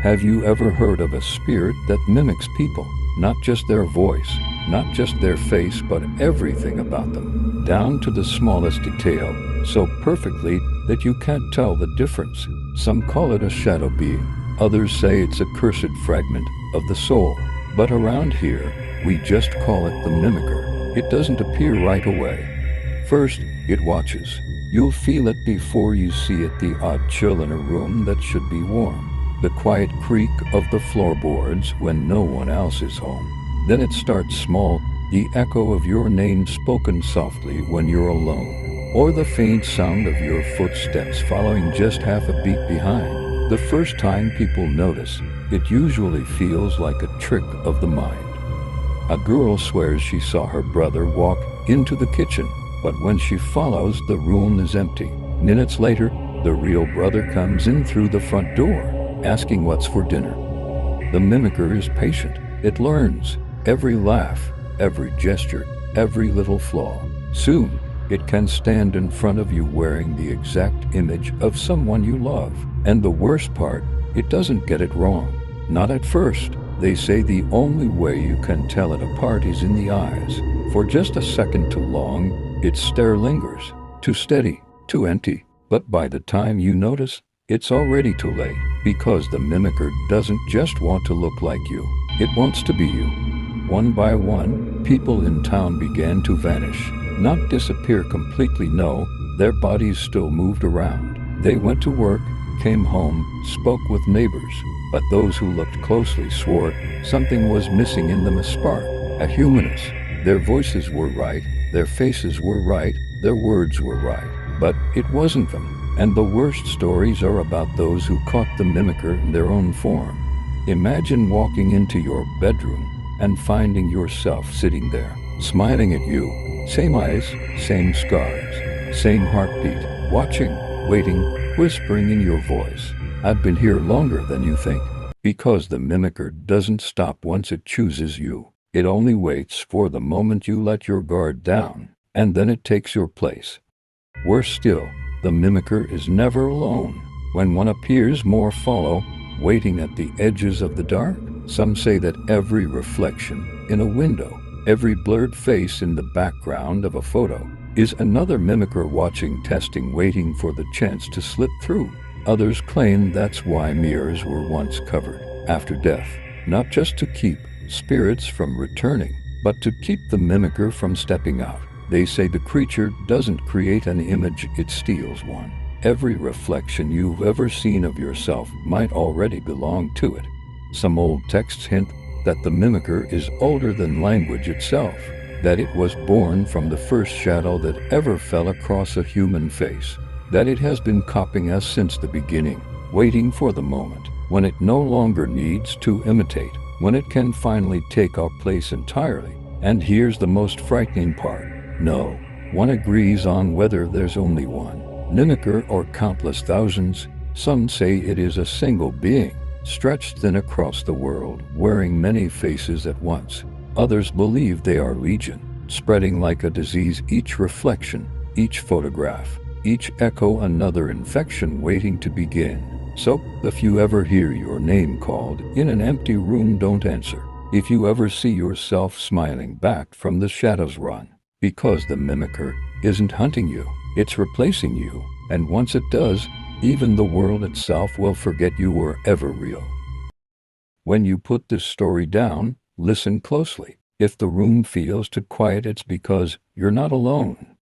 Have you ever heard of a spirit that mimics people? Not just their voice, not just their face, but everything about them, down to the smallest detail, so perfectly that you can't tell the difference. Some call it a shadow being, others say it's a cursed fragment of the soul. But around here, we just call it the mimicker. It doesn't appear right away. First, it watches. You'll feel it before you see it, the odd chill in a room that should be warm, the quiet creak of the floorboards when no one else is home. Then it starts small, the echo of your name spoken softly when you're alone, or the faint sound of your footsteps following just half a beat behind. The first time people notice, it usually feels like a trick of the mind. A girl swears she saw her brother walk into the kitchen, but when she follows, the room is empty. Minutes later, the real brother comes in through the front door, asking what's for dinner. The mimicker is patient. It learns every laugh, every gesture, every little flaw. Soon, it can stand in front of you wearing the exact image of someone you love. And the worst part, it doesn't get it wrong. Not at first. They say the only way you can tell it apart is in the eyes. For just a second too long, its stare lingers, too steady, too empty. But by the time you notice, it's already too late, because the mimicker doesn't just want to look like you. It wants to be you. One by one, people in town began to vanish. Not disappear completely, no, their bodies still moved around. They went to work, came home, spoke with neighbors, but those who looked closely swore something was missing in them, a spark, a humanness. Their voices were right, their faces were right, their words were right, but it wasn't them. And the worst stories are about those who caught the mimicker in their own form. Imagine walking into your bedroom and finding yourself sitting there, smiling at you, same eyes, same scars, same heartbeat, watching, waiting, whispering in your voice, "I've been here longer than you think." Because the mimicker doesn't stop once it chooses you. It only waits for the moment you let your guard down, and then it takes your place. Worse still, the mimicker is never alone. When one appears, more follow, waiting at the edges of the dark. Some say that every reflection in a window, every blurred face in the background of a photo, is another mimicker watching, testing, waiting for the chance to slip through. Others claim that's why mirrors were once covered after death, not just to keep spirits from returning, but to keep the mimicker from stepping out. They say the creature doesn't create an image, it steals one. Every reflection you've ever seen of yourself might already belong to it. Some old texts hint that the mimicker is older than language itself, that it was born from the first shadow that ever fell across a human face, that it has been copying us since the beginning, waiting for the moment when it no longer needs to imitate, when it can finally take our place entirely. And here's the most frightening part. No one agrees on whether there's only one mimicker or countless thousands. Some say it is a single being, stretched thin across the world, wearing many faces at once. Others believe they are legion, spreading like a disease, each reflection, each photograph, each echo another infection waiting to begin. So, if you ever hear your name called in an empty room, don't answer. If you ever see yourself smiling back from the shadows, run. Because the mimicker isn't hunting you, it's replacing you. And once it does, even the world itself will forget you were ever real. When you put this story down, listen closely. If the room feels too quiet, it's because you're not alone.